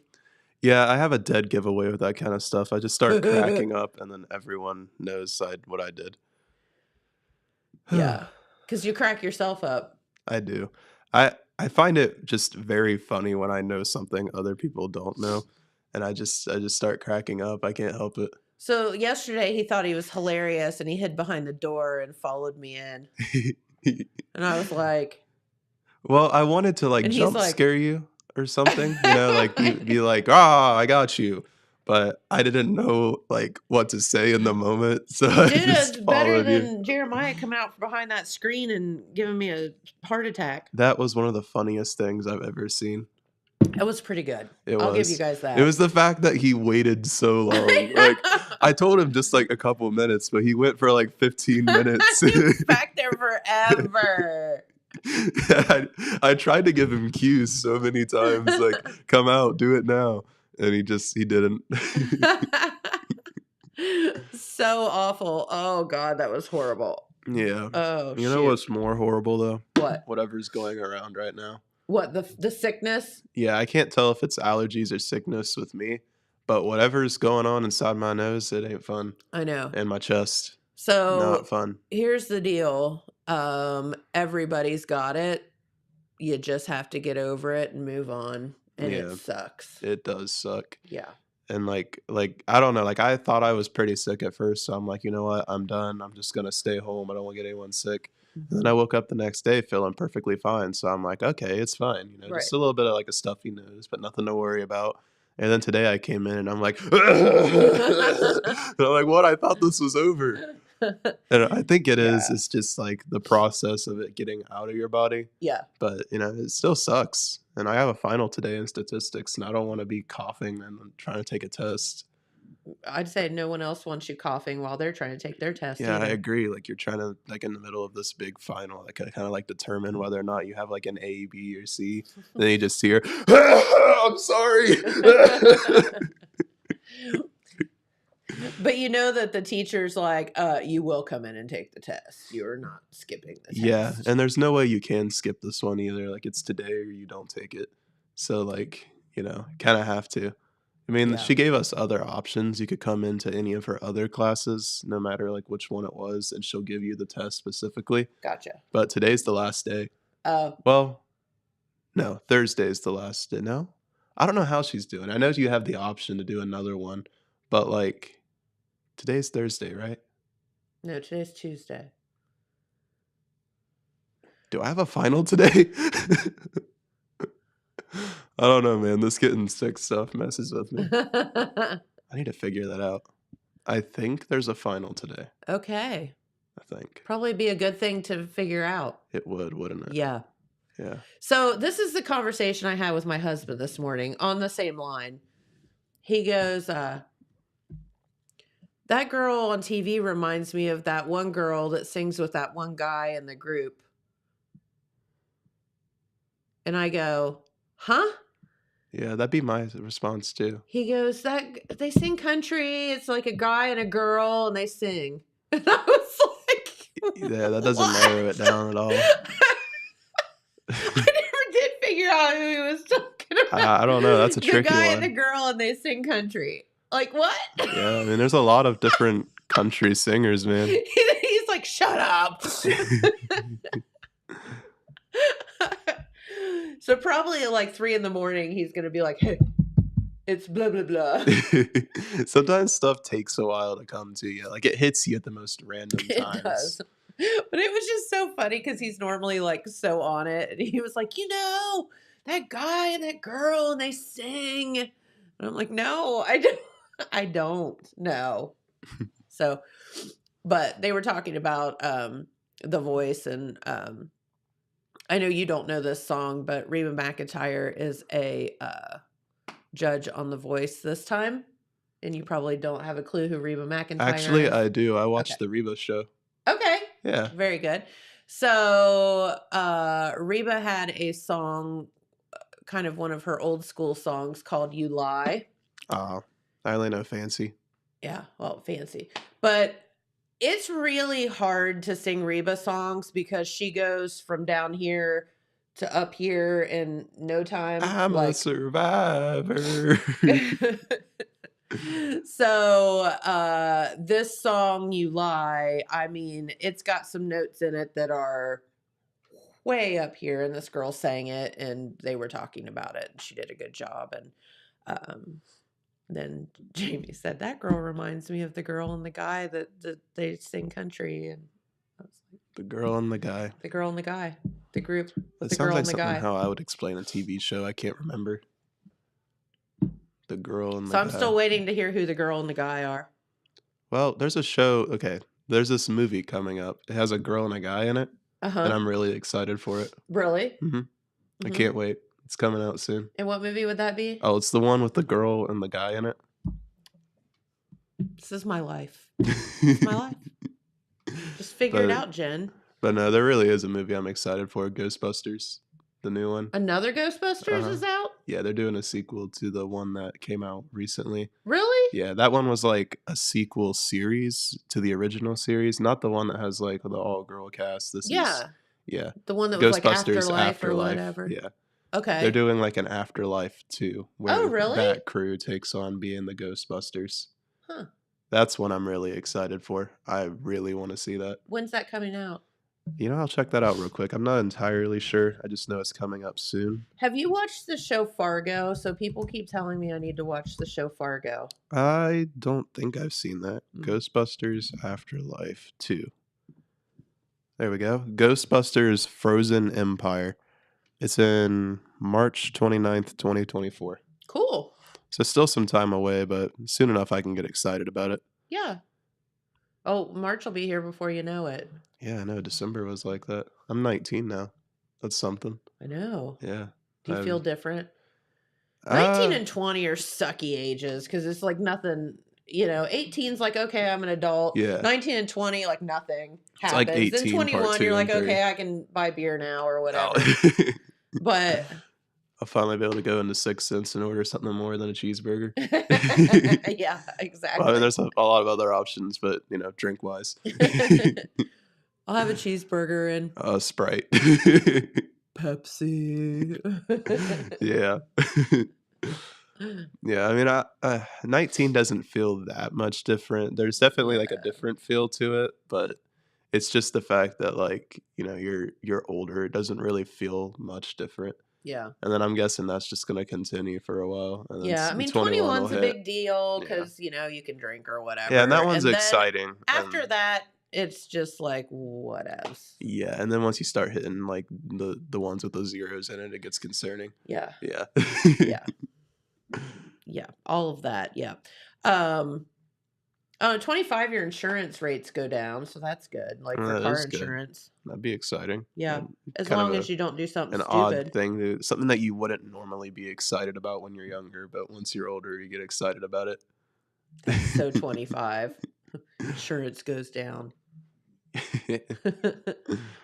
Yeah, I have a dead giveaway with that kind of stuff. I just start cracking up and then everyone knows what I did. Yeah, because you crack yourself up. I do. I find it just very funny when I know something other people don't know. And I just start cracking up. I can't help it. So yesterday he thought he was hilarious and he hid behind the door and followed me in. And I was like... Well, I wanted to jump scare you or something. You know, like be like, I got you. But I didn't know what to say in the moment. So dude, it's better than Jeremiah coming out from behind that screen and giving me a heart attack. That was one of the funniest things I've ever seen. It was pretty good. I'll give you guys that. It was the fact that he waited so long. I told him just a couple minutes, but he went for 15 minutes. He was back there forever. I tried to give him cues so many times, come out, do it now. And he didn't. So awful. Oh, God, that was horrible. Yeah. Oh, you know what's more horrible, though? What? Whatever's going around right now. What, the sickness? Yeah, I can't tell if it's allergies or sickness with me. But whatever's going on inside my nose, it ain't fun. I know. And my chest. So not fun. Here's the deal. Everybody's got it. You just have to get over it and move on. And it sucks. It does suck. Yeah. And I don't know, I thought I was pretty sick at first. So I'm like, you know what? I'm done. I'm just going to stay home. I don't want to get anyone sick. Mm-hmm. And then I woke up the next day feeling perfectly fine. So I'm like, okay, it's fine. You know, just a little bit of a stuffy nose, but nothing to worry about. And then today I came in and I'm like, and I'm like, what? I thought this was over. And I think it is. It's just the process of it getting out of your body. Yeah. But, it still sucks. And I have a final today in statistics, and I don't want to be coughing and trying to take a test. I'd say no one else wants you coughing while they're trying to take their test Yeah, I either. agree. Like you're trying to like in the middle of this big final that could kind of like determine whether or not you have like an A, B, or C. Then you just hear, I'm sorry. But you know that the teacher's like, you will come in and take the test. You're not skipping the test. Yeah, and there's no way you can skip this one either. Like it's today or you don't take it. So like, kind of have to. I mean, Yeah. she gave us other options. You could come into any of her other classes, no matter like which one it was, and she'll give you the test specifically. Gotcha. But today's the last day. Oh, Well, no, Thursday's the last day. No? I don't know how she's doing. I know you have the option to do another one, but like today's Thursday, right? no, today's Tuesday. Do I have a final today? I don't know, man. This getting sick stuff messes with me. I need to figure that out. I think there's a final today. Okay. I think Probably be a good thing to figure out. it would, wouldn't it? Yeah. Yeah. So this is the conversation I had with my husband this morning on the same line. He goes, that girl on TV reminds me of that one girl that sings with that one guy in the group. And I go, huh? Yeah, that'd be my response too. He goes, that they sing country. It's like a guy and a girl and they sing. And I was like, Yeah, that doesn't narrow it down at all. I never did figure out who he was talking about. I don't know. That's a tricky The guy one. and the girl and they sing country. Like what? Yeah, I mean, there's a lot of different country singers, man. He's like, shut up. So probably at like 3 a.m, he's gonna be like, hey, it's blah blah blah. Sometimes stuff takes a while to come to you. Like it hits you at the most random It times. does. But it was just so funny because he's normally like so on it. And he was like, that guy and that girl and they sing. And I'm like, no, I don't know. So, but they were talking about The Voice, and I know you don't know this song, but Reba McEntire is a judge on The Voice this time. And you probably don't have a clue who Reba McEntire Actually, is. I do. I watched Okay. the Reba show. Okay. Yeah. Very good. So Reba had a song, kind of one of her old school songs called You Lie. I only know Fancy. Yeah, well, fancy. But it's really hard to sing Reba songs because she goes from down here to up here in no time. I'm a like survivor. So this song You Lie, I mean, it's got some notes in it that are way up here, and this girl sang it and they were talking about it and she did a good job. And then Jamie said, that girl reminds me of the girl and the guy that they sing country. And I was like, The girl and the guy. the girl and the guy, the group, That the sounds girl like and the something guy. how I would explain a TV show. I can't remember. The girl and the So I'm guy. still waiting to hear who the girl and the guy are. Well, there's a show. Okay, there's this movie coming up. It has a girl and a guy in it, and Uh-huh. I'm really excited for it. Really? I Mhm. can't wait. It's coming out soon. And what movie would that be? Oh, it's the one with the girl and the guy in it. This is my life. It's my life. Just figure it But- out, Jen. But no, there really is a movie I'm excited for. Ghostbusters, the new one. Another Ghostbusters Uh-huh. is out? Yeah, they're doing a sequel to the one that came out recently. Really? Yeah, that one was like a sequel series to the original series, not the one that has like the all girl cast. This is Yeah. The one that was like Ghostbusters Afterlife or whatever. Yeah, Okay. they're doing like an Afterlife too, where Oh, really? that crew takes on being the Ghostbusters. Huh. That's what I'm really excited for. I really want to see that. When's that coming out? I'll check that out real quick. I'm not entirely sure. I just know it's coming up soon. Have you watched the show Fargo? So people keep telling me I need to watch the show Fargo. I don't think I've seen that. Mm. Ghostbusters Afterlife 2. There we go. Ghostbusters Frozen Empire. It's in March 29th, 2024. Cool. So still some time away, but soon enough I can get excited about it. Yeah. Oh, March will be here before you know it. Yeah, I know. December was like that. I'm 19 now. That's something. I know. Yeah. Do you I've- feel different? 19 Uh, and 20 are sucky ages because it's like nothing. 18's like, okay, I'm an adult. Yeah. 19 and 20, like nothing It's like happens. Then 18 part 21, 2 you're like, and 3. okay, I can buy beer now or Oh. whatever. But I'll finally be able to go into 6 Cents and order something more than a cheeseburger. yeah, Well, I exactly. mean, there's a lot of other options, but drink wise, I'll have a cheeseburger and Sprite. Pepsi. Yeah. Yeah, I mean, 19 doesn't feel that much different. There's definitely like a different feel to it, but it's just the fact that like, you're older. It doesn't really feel much different. Yeah. And then I'm guessing that's just gonna continue for a while. And then Yeah, I mean, 21 will 21's a hit. big deal Yeah. because, you can drink or whatever. Yeah, and that one's then exciting. After And that, it's just like, whatevs. yeah, and then once you start hitting like the ones with the zeros in it, it gets concerning. Yeah. Yeah. Yeah. Yeah. All of that. Yeah. 25, your insurance rates go down, so that's good. Like for That car is good. insurance. That'd be exciting. Yeah. And As kind of long as you don't do something an odd stupid. thing, something that you wouldn't normally be excited about when you're younger, but once you're older, you get excited about it. That's so 25. Insurance goes down.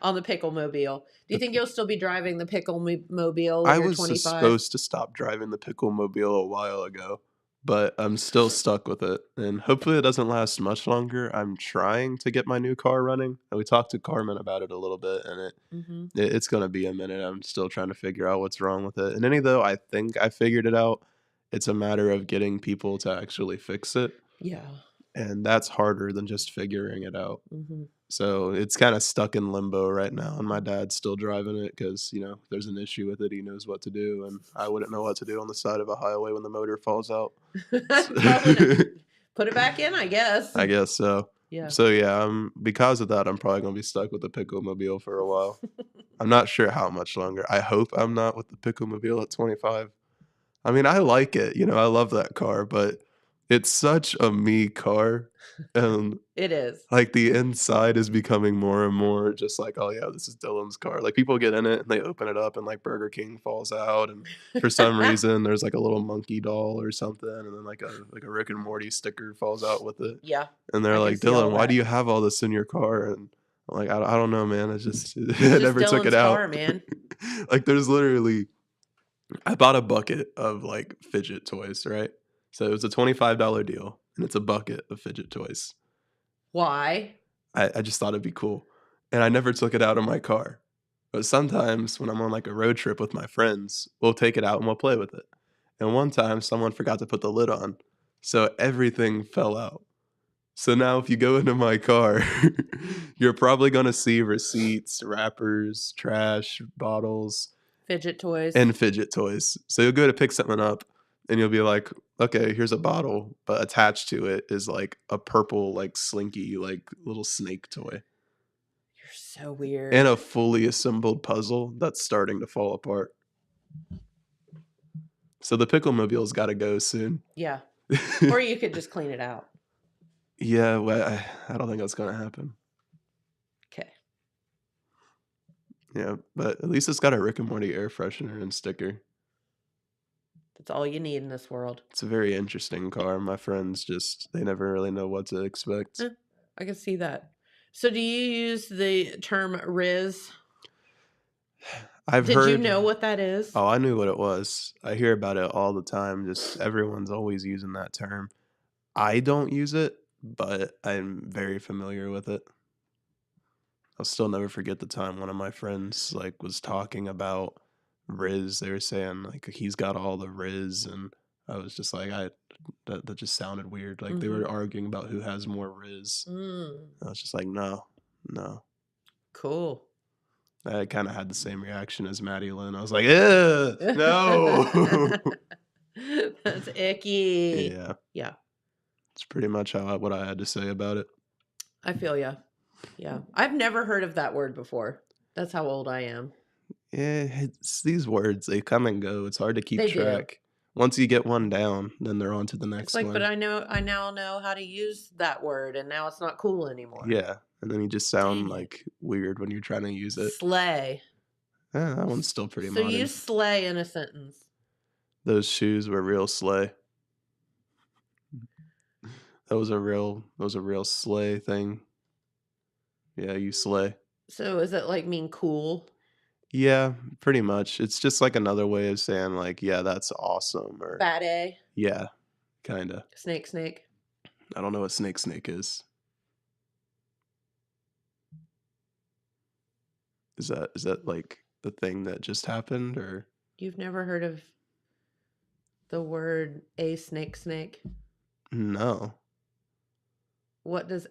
On the pickle mobile. Do you think you'll still be driving the pickle mobile when I you're was 25? supposed to stop driving the pickle mobile a while ago, but I'm still stuck with it, and hopefully it doesn't last much longer. I'm trying to get my new car running, and we talked to Carmen about it a little bit, and Mm-hmm. it's gonna be a minute. I'm still trying to figure out what's wrong with it. And though I think I figured it out, it's a matter of getting people to actually fix it, Yeah. and that's harder than just figuring it out. Mm-hmm. So it's kind of stuck in limbo right now, and my dad's still driving it because there's an issue with it. He knows what to do, and I wouldn't know what to do on the side of a highway when the motor falls out. Put it back in, I guess. I guess so. Yeah. So yeah, because of that, I'm probably gonna be stuck with the pickle mobile for a while. I'm not sure how much longer. I hope I'm not with the pickle mobile at 25. I mean, I like it. I love that car, but it's such a me car, and It is. like the inside is becoming more and more just like, oh yeah, this is Dylan's car. Like people get in it and they open it up and like Burger King falls out, and for some reason there's like a little monkey doll or something, and then like a Rick and Morty sticker falls out with it. Yeah. And they're I can like, see all Dylan, why that. do you have all this in your car? And I'm like, I don't know, man. It's just I It's just never took Dylan's it out. car, man. Like there's literally, I bought a bucket of like fidget toys, right? So it was a $25 deal, and it's a bucket of fidget toys. Why? I just thought it'd be cool. And I never took it out of my car. But sometimes when I'm on like a road trip with my friends, we'll take it out and we'll play with it. And one time someone forgot to put the lid on, so everything fell out. So now if you go into my car, you're probably going to see receipts, wrappers, trash, bottles, Fidget toys. and fidget toys. So you'll go to pick something up and you'll be like, okay, here's a bottle, but attached to it is like a purple, like slinky, like little snake toy You're so weird. and a fully assembled puzzle that's starting to fall apart. So the pickle mobile's got to go soon. Yeah. Or you could just clean it out. Yeah, well, I don't think that's going to happen. Okay. Yeah, but at least it's got a Rick and Morty air freshener and sticker. That's all you need in this world. It's a very interesting car. My friends they never really know what to expect. I can see that. So do you use the term Riz? I've Did heard. you know what that is? Oh, I knew what it was. I hear about it all the time. Just everyone's always using that term. I don't use it, but I'm very familiar with it. I'll still never forget the time one of my friends like was talking about Riz. They were saying like he's got all the Riz, and I was just like, that just sounded weird. Like they were arguing about who has more Riz. I was just like, no. Cool. I kind of had the same reaction as Maddie Lynn. I was like, no. That's icky. Yeah. Yeah. It's pretty much what I had to say about it. I feel ya. Yeah. I've never heard of that word before. That's how old I am. Yeah, it's these words, they come and go. It's hard to keep They do. track. Once you get one down, then they're on to the next It's like, one. but I now know how to use that word, and now it's not cool anymore. Yeah, and then you just sound Dang it. like weird when you're trying to use it. Slay. Yeah, that one's still pretty So modern. use slay in a sentence. Those shoes were real slay. That was a real slay thing. Yeah, you slay. So is it like mean cool? Yeah, pretty much. It's just like another way of saying like, yeah, that's awesome, or Bad A. yeah, kinda. Snake. I don't know what snake is. Is that like the thing that just happened, or You've never heard of the word a snake? no? What does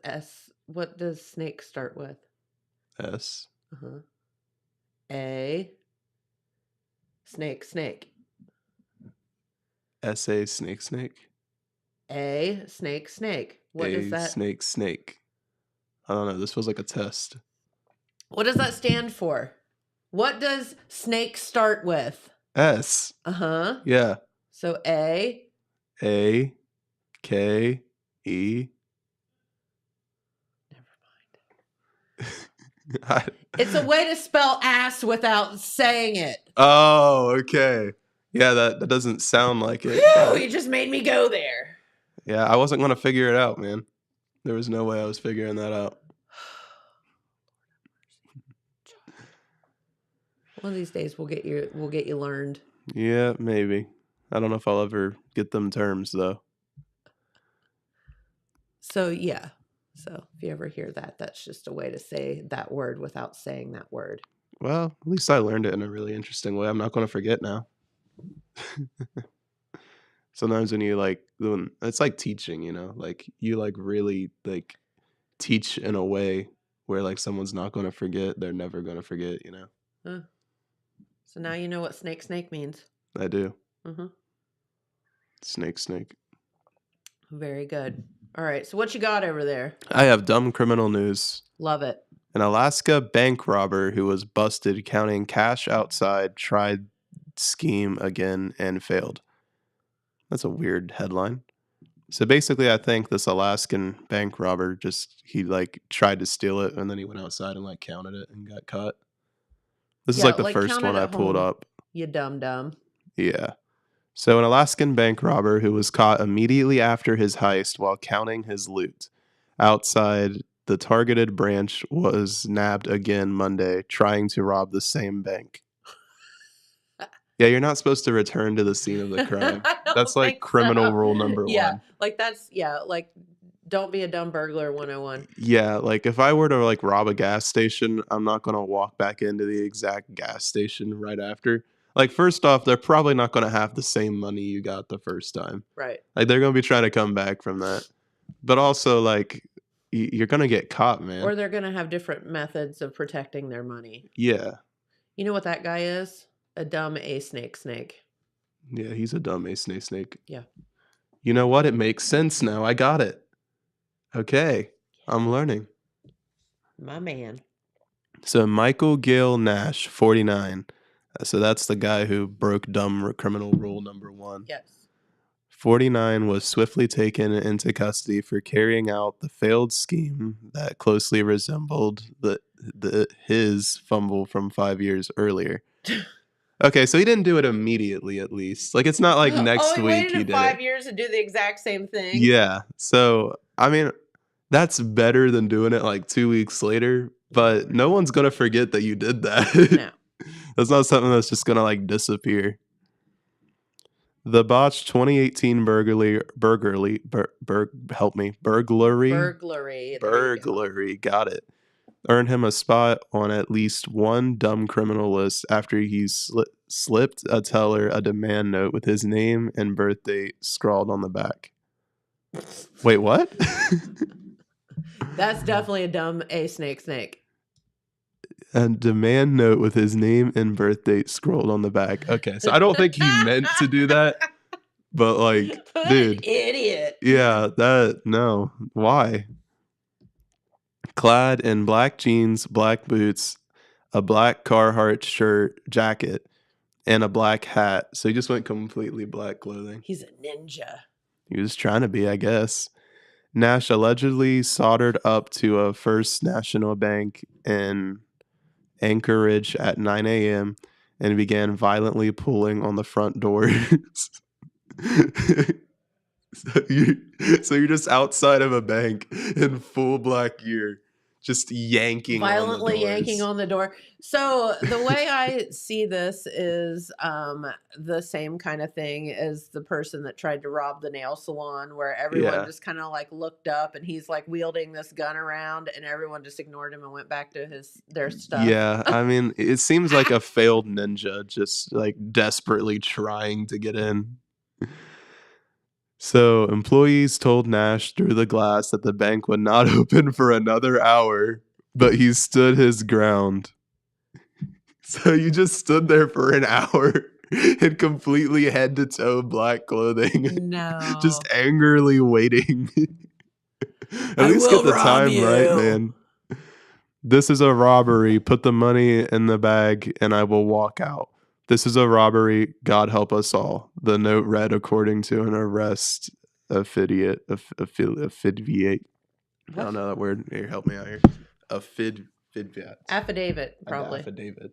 snake start with? S. Uh-huh. A snake. S-A snake. A snake. What A does that snake. I don't know. This was like a test. What does that stand for? What does snake start with? S. Uh-huh. Yeah. So A. A. K. E. It's a way to spell ass without saying it. Oh, okay. Yeah, that doesn't sound like it. Phew, you just made me go there. Yeah, I wasn't gonna figure it out, man. There was no way I was figuring that out. One of these days we'll get you learned. Yeah, maybe. I don't know if I'll ever get them terms though. So yeah. So if you ever hear that, that's just a way to say that word without saying that word. Well, at least I learned it in a really interesting way. I'm not gonna forget now. Sometimes when you it's like teaching, you know, like you like really like teach in a way where like someone's not gonna forget, they're never gonna forget, you know. Huh. So now you know what snake means. I do. Mm-hmm. Snake. Very good. All right. So what you got over there? I have dumb criminal news. Love it. An Alaska bank robber who was busted counting cash outside tried scheme again and failed. That's a weird headline. So basically, I think this Alaskan bank robber he like tried to steal it and then he went outside and like counted it and got caught. This is like the first one I pulled up. You dumb. Yeah. So an Alaskan bank robber who was caught immediately after his heist while counting his loot outside the targeted branch was nabbed again Monday trying to rob the same bank. Yeah, you're not supposed to return to the scene of the crime. That's like criminal rule number 1. Yeah, like don't be a dumb burglar 101. Yeah, like if I were to like rob a gas station, I'm not going to walk back into the exact gas station right after. Like first off, they're probably not going to have the same money you got the first time. Right. Like they're going to be trying to come back from that. But also like you're going to get caught, man. Or they're going to have different methods of protecting their money. Yeah. You know what that guy is? A dumb a snake. Yeah, he's a dumb a snake. Yeah. You know what? It makes sense now. I got it. Okay. I'm learning. My man. So Michael Gale Nash, 49. So that's the guy who broke dumb criminal rule number 1. Yes. 49 was swiftly taken into custody for carrying out the failed scheme that closely resembled his fumble from 5 years earlier. Okay, so he didn't do it immediately, at least. Like, it's not like next week he did 5 years to do the exact same thing. Yeah. So, I mean, that's better than doing it like 2 weeks later, but no one's going to forget that you did that. No. That's not something that's just going to like disappear. The botched 2018 burglary, got it. Earned him a spot on at least one dumb criminal list after he slipped a teller a demand note with his name and birth date scrawled on the back. Wait, what? That's definitely a dumb a snake. A demand note with his name and birth date scrolled on the back. Okay, so I don't think he meant to do that, but like, dude, idiot. Yeah, no. Why? Clad in black jeans, black boots, a black Carhartt jacket, and a black hat. So he just went completely black clothing. He's a ninja. He was trying to be, I guess. Nash allegedly soldered up to a First National Bank in Anchorage at 9 a.m. and began violently pulling on the front doors. So you're just outside of a bank in full black gear, just yanking on the Violently yanking doors. on the door. So the way I see this is the same kind of thing as the person that tried to rob the nail salon, where everyone Yeah. just kind of like looked up and he's like wielding this gun around and everyone just ignored him and went back to their stuff. Yeah, I mean, it seems like a failed ninja just like desperately trying to get in. So, employees told Nash through the glass that the bank would not open for another hour, but he stood his ground. So, you just stood there for an hour in completely head to toe black clothing, No. just angrily waiting. At I least will get the rob time right, you. man. This is a robbery. Put the money in the bag and I will walk out. This is a robbery. God help us all. The note read according to an arrest affidavit. I don't know that word. Here, help me out here. Affidavit. Affidavit, probably. Affidavit.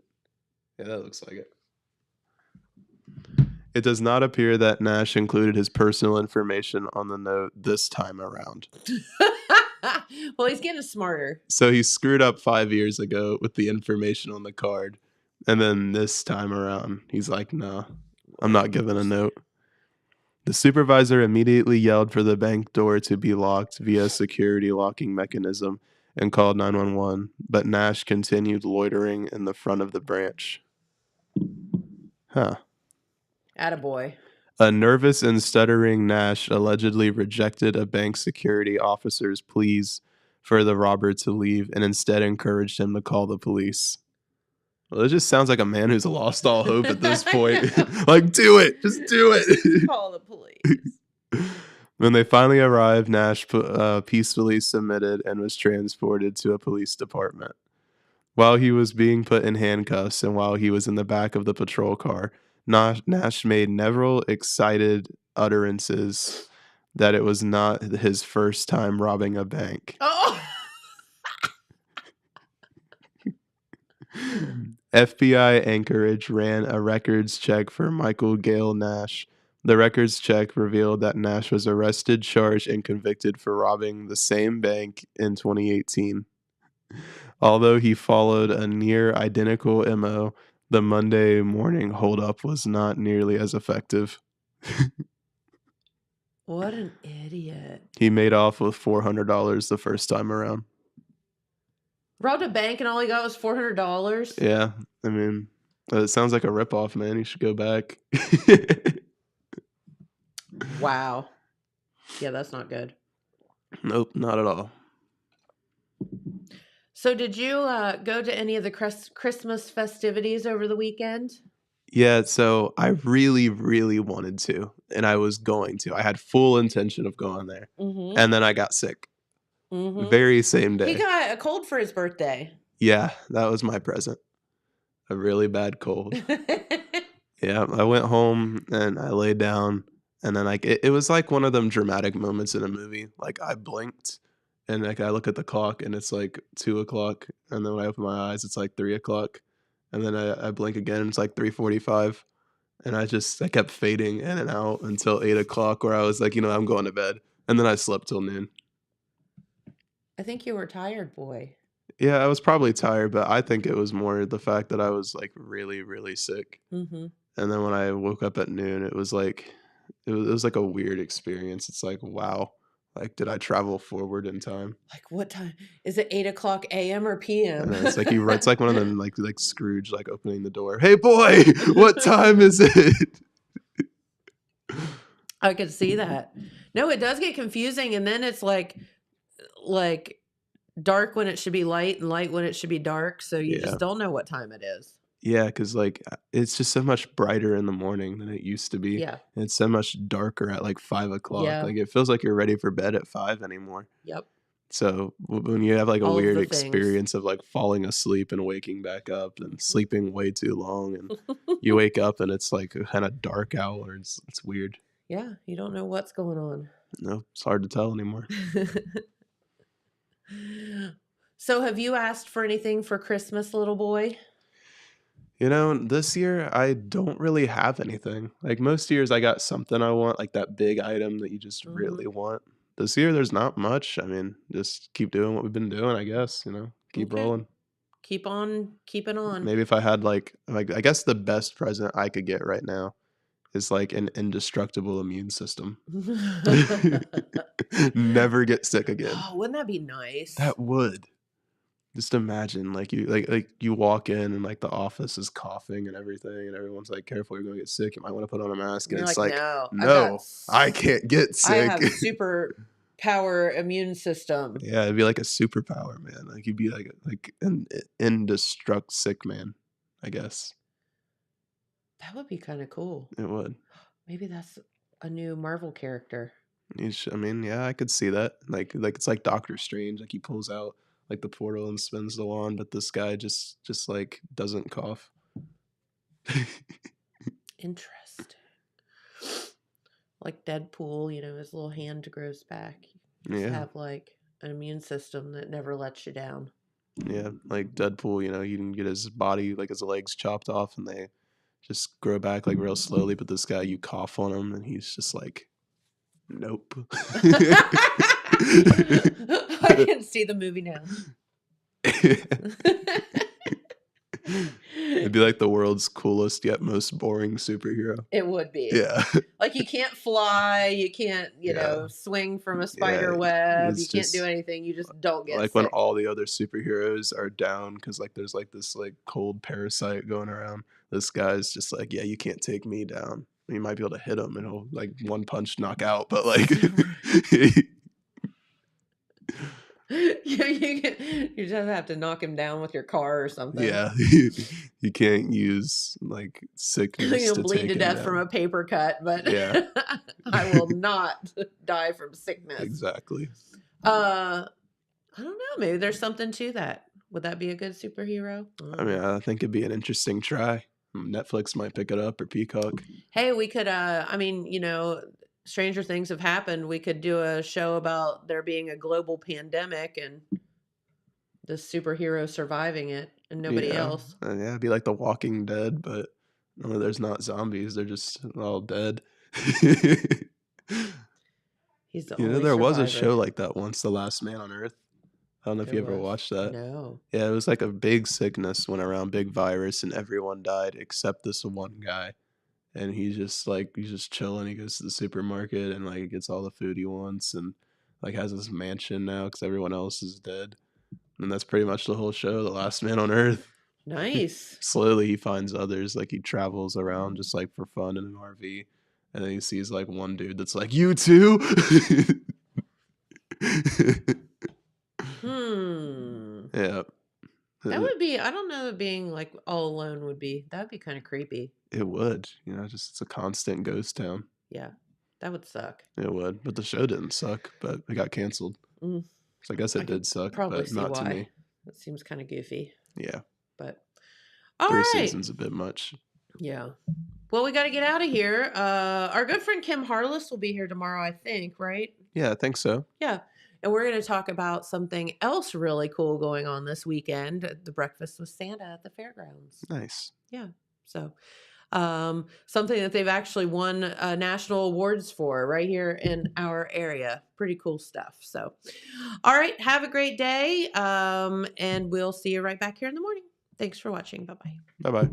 Yeah, that looks like it. It does not appear that Nash included his personal information on the note this time around. Well, he's getting smarter. So he screwed up 5 years ago with the information on the card. And then this time around, he's like, no, I'm not giving a note. The supervisor immediately yelled for the bank door to be locked via security locking mechanism and called 911. But Nash continued loitering in the front of the branch. Huh. Attaboy. A nervous and stuttering Nash allegedly rejected a bank security officer's pleas for the robber to leave and instead encouraged him to call the police. Well, it just sounds like a man who's lost all hope at this point. Like, do it. Just do it. Call the police. When they finally arrived, Nash peacefully submitted and was transported to a police department. While he was being put in handcuffs and while he was in the back of the patrol car, Nash made several excited utterances that it was not his first time robbing a bank. Oh. FBI Anchorage ran a records check for Michael Gale Nash. The records check revealed that Nash was arrested, charged, and convicted for robbing the same bank in 2018. Although he followed a near identical MO, the Monday morning holdup was not nearly as effective. What an idiot. He made off with $400 the first time around. Robbed a bank and all he got was $400? Yeah, I mean, it sounds like a ripoff, man. He should go back. Wow. Yeah, that's not good. Nope, not at all. So did you go to any of the Christmas festivities over the weekend? Yeah, so I really, really wanted to, and I was going to. I had full intention of going there, Mm-hmm. and then I got sick. Mm-hmm. Very same day. He got a cold for his birthday. Yeah, that was my present. A really bad cold. Yeah, I went home and I laid down, and then like it was like one of them dramatic moments in a movie. Like I blinked, and like I look at the clock, and it's like 2:00, and then when I open my eyes, it's like 3:00, and then I blink again, and it's like 3:45, and I kept fading in and out until 8:00, where I was like, I'm going to bed, and then I slept till noon. I think you were tired, boy. Yeah, I was probably tired, but I think it was more the fact that I was like really, really sick. Mm-hmm. And then when I woke up at noon, it was like a weird experience. It's like, wow, like did I travel forward in time? Like what time? Is it 8:00 a.m. or p.m.? And then it's like it's like one of them like Scrooge like opening the door. Hey boy, what time is it? I could see that. No, it does get confusing, and then it's like dark when it should be light and light when it should be dark, so you Yeah. just don't know what time it is. Yeah, because like it's just so much brighter in the morning than it used to be. Yeah. And it's so much darker at like 5:00. Yeah. Like it feels like you're ready for bed at 5 anymore. Yep. So when you have like a All of weird the things. experience of like falling asleep and waking back up and sleeping way too long, and you wake up and it's like kind of dark out, or it's weird. Yeah, you don't know what's going on. No, it's hard to tell anymore. So have you asked for anything for Christmas, little boy? You know, this year I don't really have anything. Like most years I got something I want, like that big item that you just Hmm. really want. This year there's not much. I mean, just keep doing what we've been doing, I guess, keep Okay. rolling. Keep on keeping on. Maybe if I had like I guess the best present I could get right now is like an indestructible immune system. Never get sick again. Oh, wouldn't that be nice? That would. Just imagine like you walk in and like the office is coughing and everything and everyone's like, careful, you're gonna get sick. You might want to put on a mask. And And you're it's like, like, no, no, I can't get I sick. have super power immune system. Yeah, it'd be like a superpower, man. Like you'd be like an indestruct sick man, I guess. That would be kind of cool. It would. Maybe that's a new Marvel character. I mean, yeah, I could see that. Like it's like Doctor Strange. Like he pulls out like the portal and spins the wand, but this guy just like doesn't cough. Interesting. Like Deadpool, his little hand grows back. You just Yeah. have like an immune system that never lets you down. Yeah, like Deadpool, he can get his body, like his legs chopped off and they just grow back like real slowly, but this guy, you cough on him and he's just like, nope. I can see the movie now. It'd be like the world's coolest yet most boring superhero. It would be. Yeah. Like you can't fly, you can't, swing from a spider web, you can't do anything. You just don't get Like when sick. all the other superheroes are down because like there's like this like cold parasite going around. This guy's just like, yeah, you can't take me down. You might be able to hit him and he'll like one punch knock out, but like You just have to knock him down with your car or something. yeah, you can't use like sickness You'll to bleed take to him death down. from a paper cut, but Yeah. I will not die from sickness. Exactly. I don't know. Maybe there's something to that. Would that be a good superhero? I mean, I think it'd be an interesting try. Netflix might pick it up or Peacock. Hey, we could, stranger things have happened. We could do a show about there being a global pandemic and the superhero surviving it and nobody Yeah. else. Yeah, it'd be like The Walking Dead, but no, there's not zombies. They're just all dead. He's the You know, only there was a survivor. show like that once, The Last Man on Earth. I don't know if There you ever was. watched that. No. Yeah, it was like a big sickness went around, big virus, and everyone died except this one guy. And he's just chilling. He goes to the supermarket and like gets all the food he wants and like has this mansion now because everyone else is dead. And that's pretty much the whole show, The Last Man on Earth. Nice. Slowly he finds others, like he travels around just like for fun in an RV. And then he sees like one dude that's like, you too? Yeah. That would be, I don't know, being like all alone would be, that would be kind of creepy. It would. Just it's a constant ghost town. Yeah. That would suck. It would. But the show didn't suck, but it got canceled. Mm. So I guess I it could did suck, probably but see not to why. me. That seems kind of goofy. Yeah. But all 3 right. seasons a bit much. Yeah. Well, we got to get out of here. Our good friend Kim Harless will be here tomorrow, I think, right? Yeah, I think so. Yeah. And we're going to talk about something else really cool going on this weekend, the Breakfast with Santa at the fairgrounds. Nice. Yeah. So something that they've actually won national awards for right here in our area. Pretty cool stuff. So, all right. Have a great day. And we'll see you right back here in the morning. Thanks for watching. Bye-bye. Bye-bye.